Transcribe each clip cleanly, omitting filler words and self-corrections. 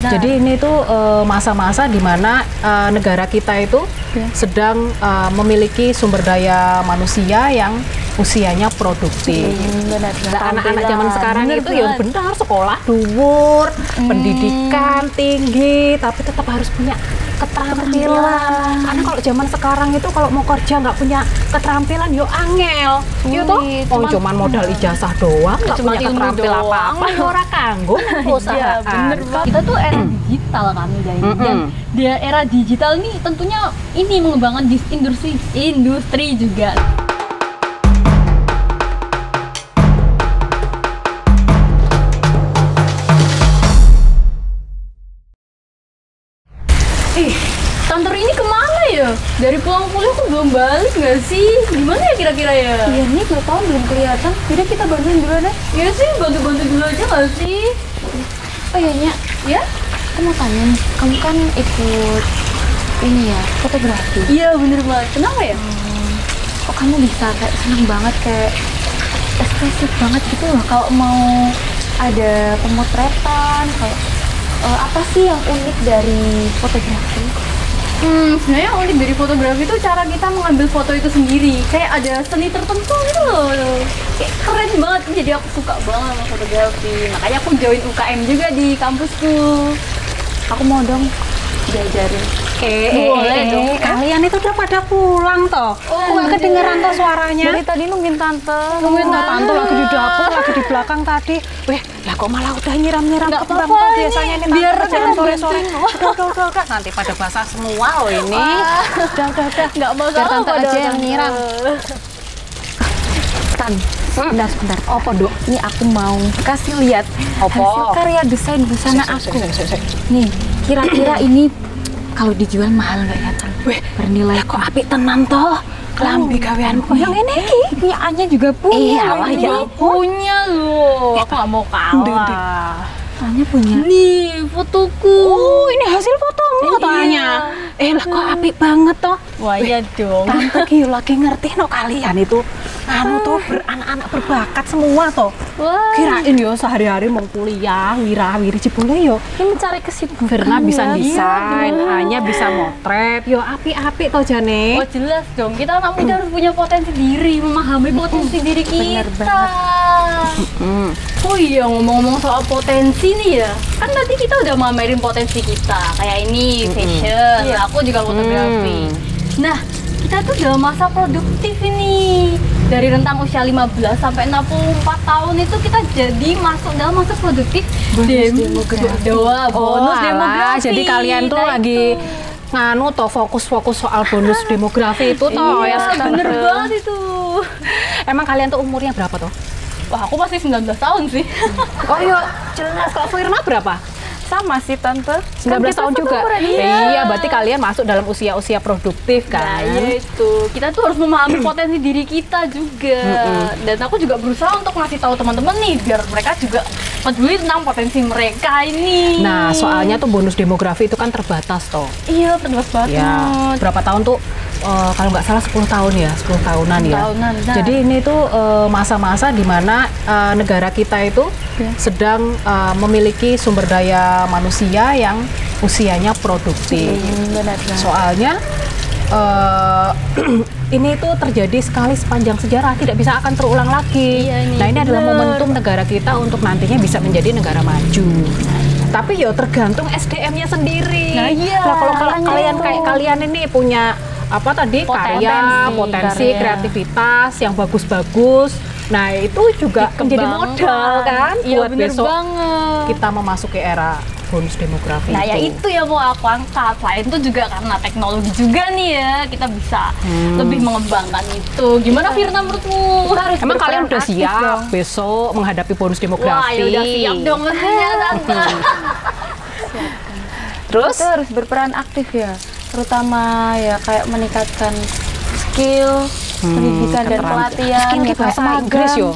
Jadi ini tuh masa-masa di mana negara kita itu sedang memiliki sumber daya manusia yang usianya produktif. Anak-anak zaman sekarang itu ya benar sekolah dhuwur, pendidikan tinggi, tapi tetap harus punya keterampilan. Karena kalau zaman sekarang itu kalau mau kerja nggak punya keterampilan, yo angel. Yo toh, cuman modal ijazah doang, nggak punya keterampilan apa-apa, ora kanggo usaha. Bener banget. Kita tuh era digital kan guys. Dan di era digital ini tentunya ini mengembangkan industri juga. Kantor ini kemana ya? Dari pulang kuliah tuh belum balik nggak sih? Gimana ya kira-kira ya? Iya nih, gue tau belum kelihatan. Jadi kita bantuin dulu deh. Iya sih, bantu-bantu dulu aja nggak sih? Oh iya, Nya. Ya? Aku mau tanya nih, kamu kan ikut ini ya, fotografi. Iya bener banget. Kenapa ya? Kok kamu bisa kayak seneng banget, kayak ekspresif banget gitu loh kalau mau ada pemotretan, kayak apa sih yang unik dari fotografi? Sebenarnya yang unik dari fotografi itu cara kita mengambil foto itu sendiri. Kayak ada seni tertentu gitu loh. Kayak keren banget. Jadi aku suka banget sama fotografi. Makanya aku join UKM juga di kampusku. Aku mau dong diajarin. Boleh dong. Kalian itu udah pada pulang toh? Nggak kedengeran toh suaranya? Dari tadi nungguin tante. Nungguin tante lagi di dapur, lagi di belakang tadi. Weh, lah kok malah udah nyiram-nyiram Nggak kembang apa-apa toh ini, biasanya nih biar jangan kita sore-sore. Udah. Nanti pada basah semua loh ini. Udah. Nggak masalah. Biar tante aja yang tante. nyiram. Tan, sebentar. Apa, Dok? Ini aku mau kasih lihat Apa? hasil karya desain busana aku. Nih, kira-kira ini kalau dijual mahal nggak ya, Tan? Weh, bernilai kok apik tenan toh? Kelambi gaweanku yang ini iki. punya Anya juga punya. Iyalah, ini. ya. Punya loh. Aku nggak mau kalah. Anya punya. Nih fotoku. Oh, ini hasil fotomu Iya. tanya. Lah kok apik banget toh? Wah iya dong. Tante ki lagi ngerti no kalian itu anu tuh anak-anak berbakat semua toh. Wah. Kirain yo sehari-hari mau kuliah, wira-wiri jebule yo. Ini mencari kesibukan. Verna bisa ya. desain, Hanya bisa motret. Yo apik-apik toh jane. Oh jelas dong, kita anak muda harus punya potensi diri, memahami potensi diri Bener kita. Oh iya, ngomong-ngomong soal potensi nih ya, kan tadi kita udah mamerin potensi kita, kayak ini fashion, aku juga fotografi. Nah, kita tuh dalam masa produktif ini. Dari rentang usia 15 sampai 64 tahun itu kita jadi masuk dalam masa produktif bonus demografi. Jadi kalian tuh Nah, lagi itu. nganu toh fokus-fokus soal bonus demografi itu toh Iya, ya bener banget itu. Emang kalian tuh umurnya berapa toh? Wah, aku masih 19 tahun sih. Oh iya, jelas. Kalau Firna berapa? Sama sih, Tante. 19 tahun juga. Iya, berarti kalian masuk dalam usia-usia produktif Nah, kan? iya itu. Kita tuh harus memahami potensi diri kita juga. Dan aku juga berusaha untuk ngasih tahu teman-teman nih, biar mereka juga peduli tentang potensi mereka ini. Nah, soalnya tuh bonus demografi itu kan terbatas toh. Iya, terbatas banget. Ya, berapa tahun tuh? Kalau nggak salah 10 tahun ya, 10 tahunan ya. Tahunan, nah. Jadi ini tuh masa-masa di mana negara kita itu sedang memiliki sumber daya manusia yang usianya produktif. Soalnya ini tuh terjadi sekali sepanjang sejarah, tidak bisa akan terulang lagi. Iya, Nah, ini adalah momentum negara kita untuk nantinya bisa menjadi negara maju. Tapi ya tergantung SDM-nya sendiri. Nah, iya. Nah, kalau kalian kayak kalian ini punya apa tadi potensi, kreativitas yang bagus-bagus. Nah, itu juga menjadi modal kan Iya, buat bener besok banget. kita memasuki era bonus demografi. Nah, ya itu ya mau aku angkat. Selain itu juga karena teknologi juga nih ya, kita bisa lebih mengembangkan itu. Gimana Firna menurutmu? Emang kalian udah siap besok menghadapi bonus demografi? Wah, ya udah siap dong pastinya, Tante. Terus? Kita harus berperan aktif ya, terutama ya kayak meningkatkan skill, pendidikan dan pelatihan. Skill ya, bahasa kayak Inggris yo.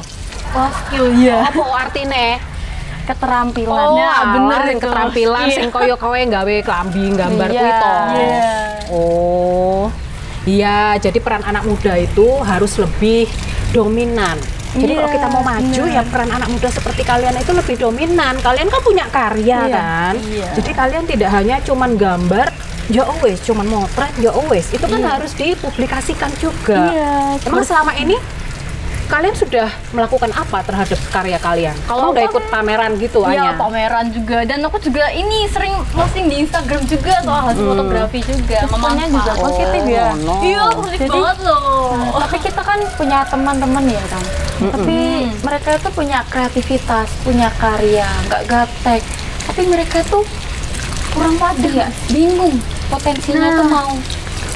Oh, skill ya. Apa artinya? Keterampilan. Oh, Nah, bener bener sing itu. keterampilan Iya. sing koyo gawe klambi gambar Iya. kuwi to. Iya. Oh. Iya, jadi peran anak muda itu harus lebih dominan Jadi kalau kita mau maju ya peran anak muda seperti kalian itu lebih dominan. Kalian kan punya karya kan. Jadi kalian tidak hanya cuman gambar, ya wes, cuman motret, ya wes. Itu kan harus dipublikasikan juga. Emang selama ini kalian sudah melakukan apa terhadap karya kalian? Kalau udah ikut pameran gitu, Iya, pameran juga. Dan aku juga ini sering posting di Instagram juga soal hasil fotografi juga. Responnya juga positif ya. Iya, positif banget loh. Tapi kita kan punya teman-teman ya kan. Tapi mereka itu punya kreativitas, punya karya, nggak gaptek. Tapi mereka tuh kurang wadah ya, bingung potensinya tuh mau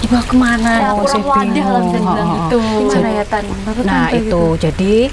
dibawa kemana. Kurang wadah lah bisa dibilang gitu. Gimana ya Tan? Nah itu jadi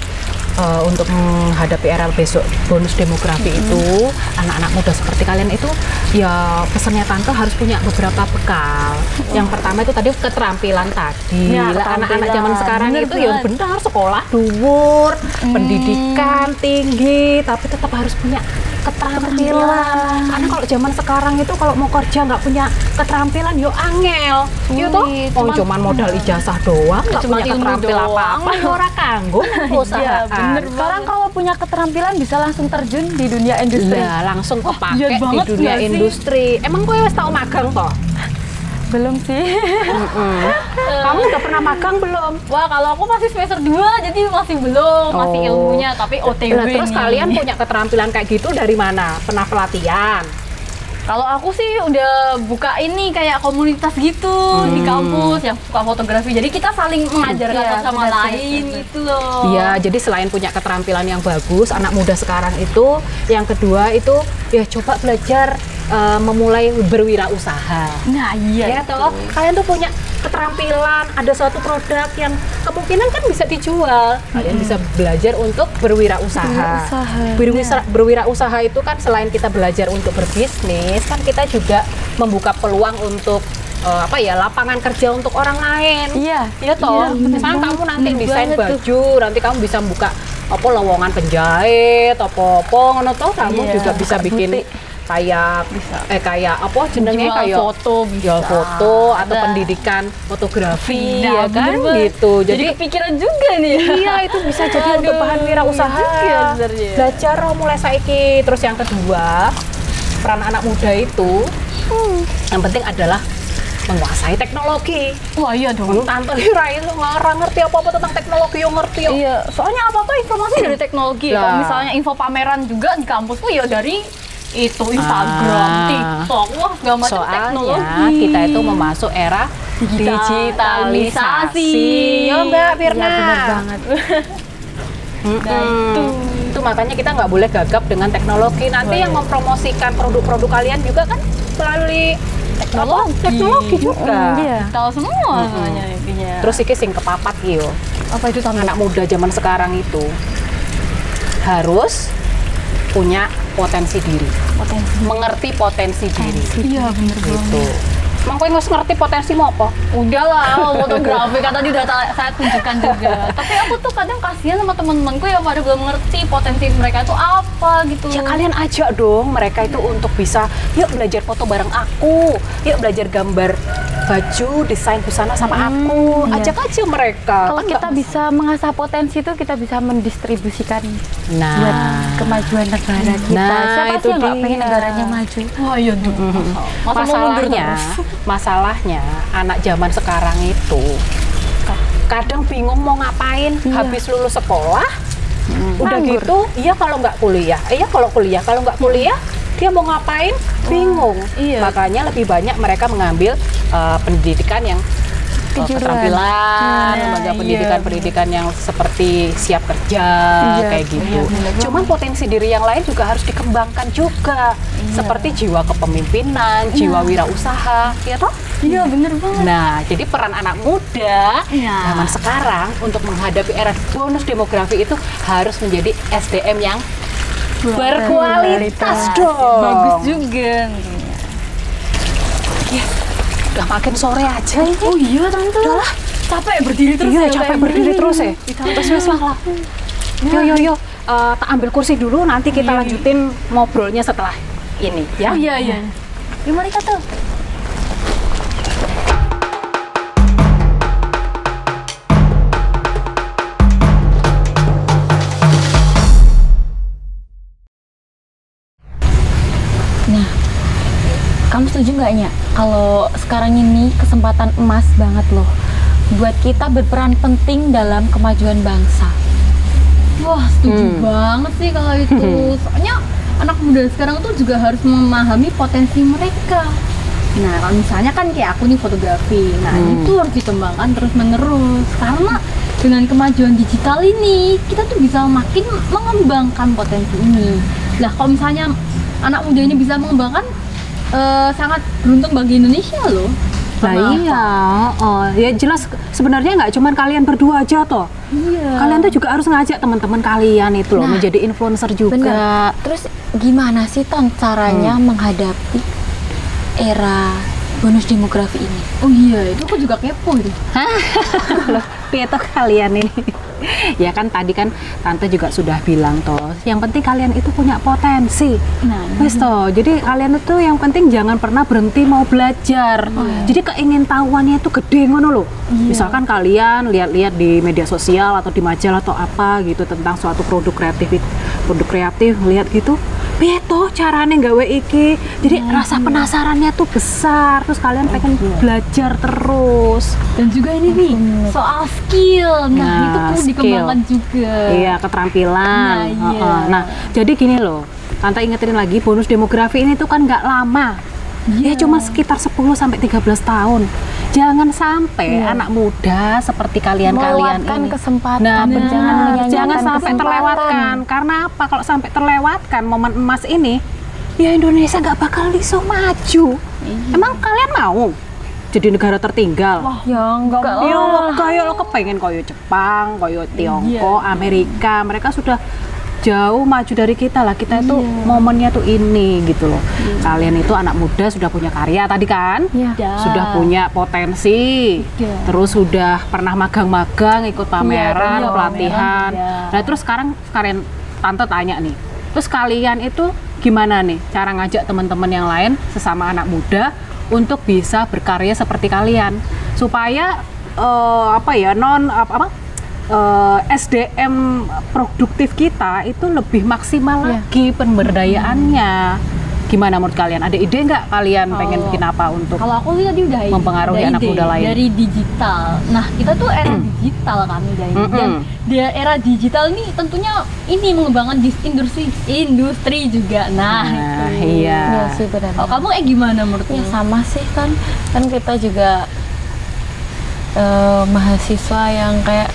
untuk menghadapi era besok bonus demografi itu anak-anak muda seperti kalian itu ya pesannya tante harus punya beberapa bekal. Yang pertama itu tadi keterampilan tadi. Anak-anak zaman sekarang itu ya benar sekolah dhuwur, pendidikan tinggi, tapi tetap harus punya keterampilan. Karena kalau zaman sekarang itu kalau mau kerja nggak punya keterampilan yo angel. Yo toh, cuman modal ijazah doang, nggak punya keterampilan apa-apa, ora kanggo usaha. Sekarang kalau punya keterampilan bisa langsung terjun di dunia industri. Lah, langsung kepake di dunia industri. Emang kowe wis tau magang toh? Belum sih. Kamu udah pernah magang belum? Wah, kalau aku masih semester 2, jadi masih belum, masih ilmunya, tapi OTW Lah, terus nih. kalian punya keterampilan kayak gitu dari mana? Pernah pelatihan? Kalau aku sih udah buka ini kayak komunitas gitu di kampus yang suka fotografi. Jadi kita saling mengajarkan satu sama lain gitu loh. Iya, jadi selain punya keterampilan yang bagus, anak muda sekarang itu, yang kedua itu ya coba belajar memulai berwirausaha. Nah, iya. Ya toh, kalian tuh punya keterampilan, ada suatu produk yang kemungkinan kan bisa dijual. Kalian bisa belajar untuk berwirausaha. Berwirausaha itu kan selain kita belajar untuk berbisnis, kan kita juga membuka peluang untuk lapangan kerja untuk orang lain. Iya toh. Misalnya kamu nanti desain baju, nanti kamu bisa buka lowongan penjahit, apa ngono toh, kamu juga bisa bikin kayak jenenge kayak foto, jual foto atau pendidikan fotografi ya kan gitu. Jadi kepikiran juga nih. Iya, itu bisa jadi untuk bahan wirausaha. Belajar mulai saiki. Terus yang kedua, peran anak muda itu yang penting adalah menguasai teknologi. Wah iya dong. Tante Lira itu ngarang ngerti apa-apa tentang teknologi, ngerti yo. Iya, soalnya apa-apa informasi dari teknologi. Kalau misalnya info pameran juga di kampusku ya dari itu Instagram, TikTok, wah segala macam teknologi. Soalnya kita itu memasuk era digitalisasi. Yo Mbak Firna. Iya benar banget. Itu makanya kita nggak boleh gagap dengan teknologi. Nanti yang mempromosikan produk-produk kalian juga kan melalui teknologi juga. Tahu semua intinya. Terus iki sing kepapat yo. Apa itu anak muda zaman sekarang itu harus punya potensi diri, mengerti potensi diri. Iya bener gitu. Emang kowe nggak ngerti potensi mau apa? Udahlah, fotografi kan tadi udah saya tunjukkan juga. Tapi aku tuh kadang kasihan sama teman-temanku yang pada belum ngerti potensi mereka itu apa gitu. Ya kalian ajak dong mereka itu untuk bisa, yuk belajar foto bareng aku, yuk belajar gambar baju, desain busana sama aku. Ajak aja mereka. Kalau kita bisa mengasah potensi itu, kita bisa mendistribusikan buat kemajuan negara kita. Siapa sih yang nggak pengen negaranya maju? Wah iya dong. Masalahnya anak zaman sekarang itu kadang bingung mau ngapain. Habis lulus sekolah udah gitu, kalau nggak kuliah, kalau nggak kuliah dia mau ngapain bingung. Makanya lebih banyak mereka mengambil pendidikan yang keterampilan, lembaga pendidikan yang seperti siap kerja kayak gitu. Cuman potensi diri yang lain juga harus dikembangkan juga, seperti jiwa kepemimpinan, jiwa wirausaha, ya toh? Iya bener banget. Nah, jadi peran anak muda zaman sekarang untuk menghadapi era bonus demografi itu harus menjadi SDM yang berkualitas dong. Bagus juga. Udah makin sore aja ini. Oh iya tante. Udahlah, capek berdiri terus. Iya, capek berdiri terus ya. Terus lah. Yo. Tak ambil kursi dulu, nanti kita lanjutin ngobrolnya setelah ini ya. Oh iya. Gimana kata? Kamu setuju nggak, Nya? Kalau sekarang ini kesempatan emas banget loh buat kita berperan penting dalam kemajuan bangsa. Wah, setuju banget sih kalau itu. Soalnya anak muda sekarang tuh juga harus memahami potensi mereka. Nah, kalau misalnya kan kayak aku nih fotografi, nah itu harus dikembangkan terus-menerus. Karena dengan kemajuan digital ini, kita tuh bisa makin mengembangkan potensi ini. Lah, kalau misalnya anak muda ini bisa mengembangkan, sangat beruntung bagi Indonesia loh. Nah iya, ya jelas sebenarnya nggak cuma kalian berdua aja toh. Iya. Kalian tuh juga harus ngajak teman-teman kalian itu loh menjadi influencer juga. Bener. Terus gimana sih Ton caranya menghadapi era bonus demografi ini? Oh iya, itu aku juga kepo itu. Loh, piye toh kalian ini? Ya kan tadi kan Tante juga sudah bilang toh, yang penting kalian itu punya potensi. Nah, wes toh, jadi kalian itu yang penting jangan pernah berhenti mau belajar. Jadi keingintahuannya itu gede ngono loh. Misalkan kalian lihat-lihat di media sosial atau di majalah atau apa gitu tentang suatu produk kreatif, lihat gitu. Piye toh carane gawe iki. Jadi rasa penasarannya tuh besar, terus kalian pengen belajar terus. dan juga ini nih soal skill. Nah, itu perlu dikembangkan juga. Iya, keterampilan. Nah, iya. Nah, jadi gini loh, Tante ingetin lagi, bonus demografi ini tuh kan nggak lama. Ya cuma sekitar 10-13 tahun. Jangan sampai anak muda seperti kalian-kalian Melewatkan ini. kesempatan, Jangan sampai terlewatkan. Karena apa? Kalau sampai terlewatkan momen emas ini, ya Indonesia nggak bakal bisa maju. Emang kalian mau jadi negara tertinggal? Ya enggak lah. Yo, kayak lo kepengen koyo Jepang, koyo Tiongkok, Amerika, mereka sudah jauh maju dari kita lah. Kita itu momennya tuh ini gitu loh. Kalian itu anak muda sudah punya karya tadi kan? Sudah punya potensi. Terus sudah pernah magang-magang, ikut pameran, pelatihan. Nah, terus sekarang Tante tanya nih. Terus kalian itu gimana nih cara ngajak teman-teman yang lain sesama anak muda untuk bisa berkarya seperti kalian supaya SDM produktif kita itu lebih maksimal lagi pemberdayaannya. Gimana menurut kalian? Ada ide nggak kalian pengen bikin apa untuk Kalau aku lihat tadi udah mempengaruhi ada anak ide muda lain? dari digital. Nah, kita tuh era digital kami dari dan di era digital ini tentunya ini mengembangkan industri juga. Nah, itu. Iya. Iya sih benar. Kalau kamu gimana menurutmu? Ya sama sih kan kita juga mahasiswa yang kayak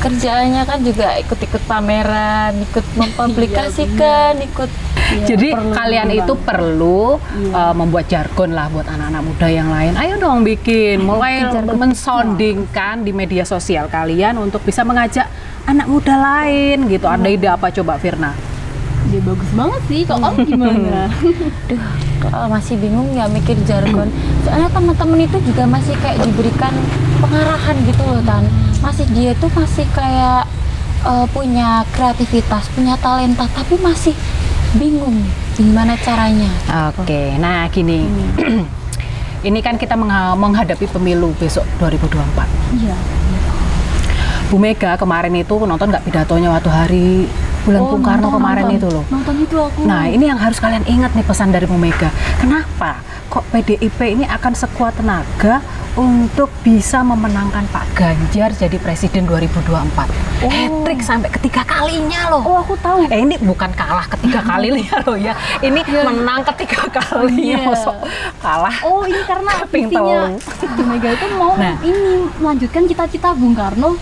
kerjaannya kan juga ikut-ikut pameran, ikut mempublikasikan, ikut. Jadi kalian itu perlu membuat jargon lah buat anak-anak muda yang lain. Ayo dong bikin, mulai mensondingkan di media sosial kalian untuk bisa mengajak anak muda lain gitu. Ada ide apa coba Firna? Dia bagus banget sih. Kalau kamu gimana? Duh, kalau masih bingung ya mikir jargon. Soalnya teman-teman itu juga masih kayak diberikan pengarahan gitu loh Tan. Dia tuh masih kayak punya kreativitas, punya talenta, tapi masih bingung gimana caranya. Oke, nah gini. Ini kan kita menghadapi pemilu besok 2024. Iya. Bu Mega kemarin itu nonton nggak pidatonya waktu hari bulan Bung Karno kemarin itu loh. Nonton itu aku. Nah, ini yang harus kalian ingat nih pesan dari Bu Mega. Kenapa kok PDIP ini akan sekuat tenaga untuk bisa memenangkan Pak Ganjar jadi presiden 2024? Hat-trick sampai ketiga kalinya loh. Oh, aku tahu. Ini bukan kalah ketiga kali loh ya. Ini menang ketiga kalinya. Masuk kalah. Oh, ini karena Keping visinya Bu Mega itu mau ini melanjutkan cita-cita Bung Karno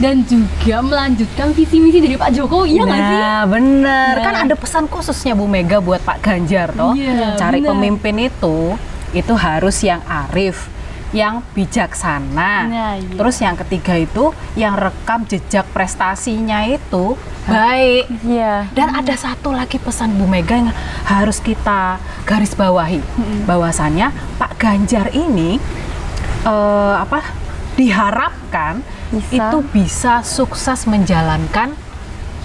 dan juga melanjutkan visi misi dari Pak Jokowi, iya nggak sih? Nah, bener. Kan ada pesan khususnya Bu Mega buat Pak Ganjar toh. Iya, Cari bener. pemimpin itu harus yang arif, yang bijaksana. Nah, iya. Terus yang ketiga itu yang rekam jejak prestasinya itu baik. Iya. Dan ada satu lagi pesan Bu Mega yang harus kita garis bawahi, bahwasannya Pak Ganjar ini diharapkan itu bisa sukses menjalankan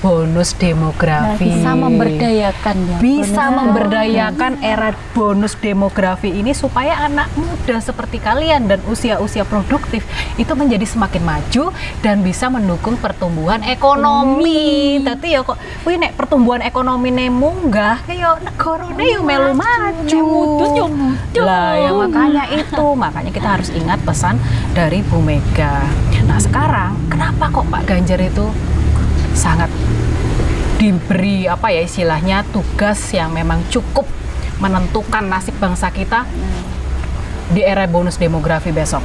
bonus demografi. Bisa memberdayakan ya. Bisa bonus memberdayakan era bonus demografi ini supaya anak muda seperti kalian dan usia-usia produktif itu menjadi semakin maju dan bisa mendukung pertumbuhan ekonomi. Tapi ya kok, wih nek pertumbuhan ekonomi ne munggah, ya negarane yo melu maju. Lah ya makanya kita harus ingat pesan dari Bu Mega. Nah sekarang kenapa kok Pak Ganjar itu sangat diberi apa ya istilahnya tugas yang memang cukup menentukan nasib bangsa kita di era bonus demografi besok?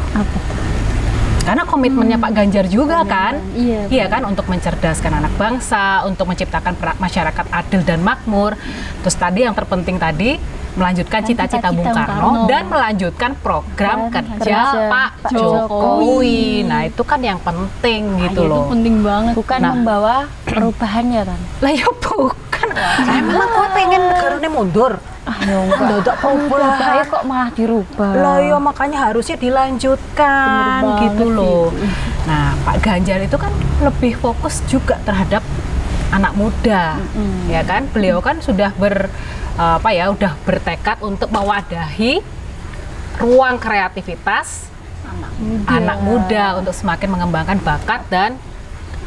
Karena komitmennya Pak Ganjar juga kan, iya kan, untuk mencerdaskan anak bangsa, untuk menciptakan masyarakat adil dan makmur. Terus tadi yang terpenting tadi melanjutkan cita-cita Bung Karno dan melanjutkan program kerja Pak Jokowi. Nah itu kan yang penting gitu loh. Itu penting banget. Bukan membawa perubahan ya kan? Lah ya bukan. Emang kok pengen negaranya mundur? Enggak perubahan kok malah dirubah. Lah ya makanya harusnya dilanjutkan gitu loh. Nah Pak Ganjar itu kan lebih fokus juga terhadap anak muda, ya kan? Beliau kan sudah udah bertekad untuk mewadahi ruang kreativitas anak muda untuk semakin mengembangkan bakat dan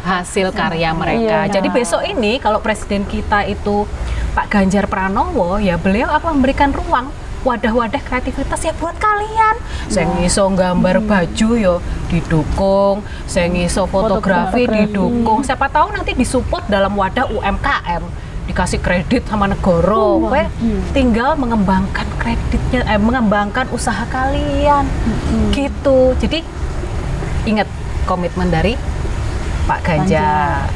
hasil karya mereka. Jadi besok ini kalau presiden kita itu Pak Ganjar Pranowo, ya beliau akan memberikan ruang wadah-wadah kreativitas ya buat kalian. Saya ngiso gambar baju yo didukung, saya ngiso fotografi didukung. Siapa tahu nanti disupport dalam wadah UMKM, dikasih kredit sama negara. Tinggal mengembangkan kreditnya, mengembangkan usaha kalian. Gitu. Jadi ingat komitmen dari Pak Ganjar.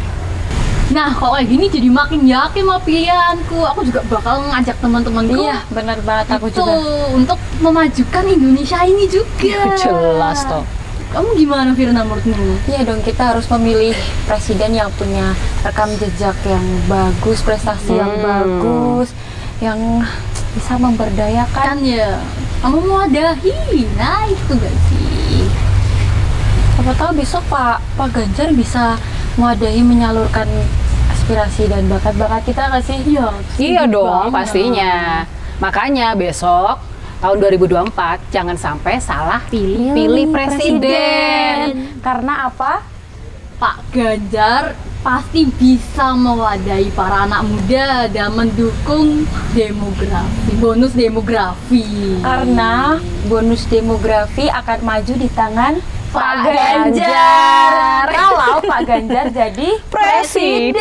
Nah, kalau kayak gini jadi makin yakin sama pilihanku. Aku juga bakal ngajak teman-temanku. Iya, benar banget aku itu, juga. untuk memajukan Indonesia ini juga. Jelas toh. Kamu gimana Firna menurutmu? Iya dong, kita harus memilih presiden yang punya rekam jejak yang bagus, prestasi yang bagus, yang bisa memberdayakan. Kan ya, kamu mewadahi. Nah, itu gak sih? Siapa tahu besok Pak Ganjar bisa mewadahi, menyalurkan aspirasi dan bakat-bakat kita nggak sih? Iya dong, pastinya. Makanya besok tahun 2024 jangan sampai salah pilih presiden. Karena apa? Pak Ganjar pasti bisa mewadahi para anak muda dan mendukung demografi, bonus demografi. Karena bonus demografi akan maju di tangan Pak Ganjar. Kalau Pak Ganjar jadi Presiden.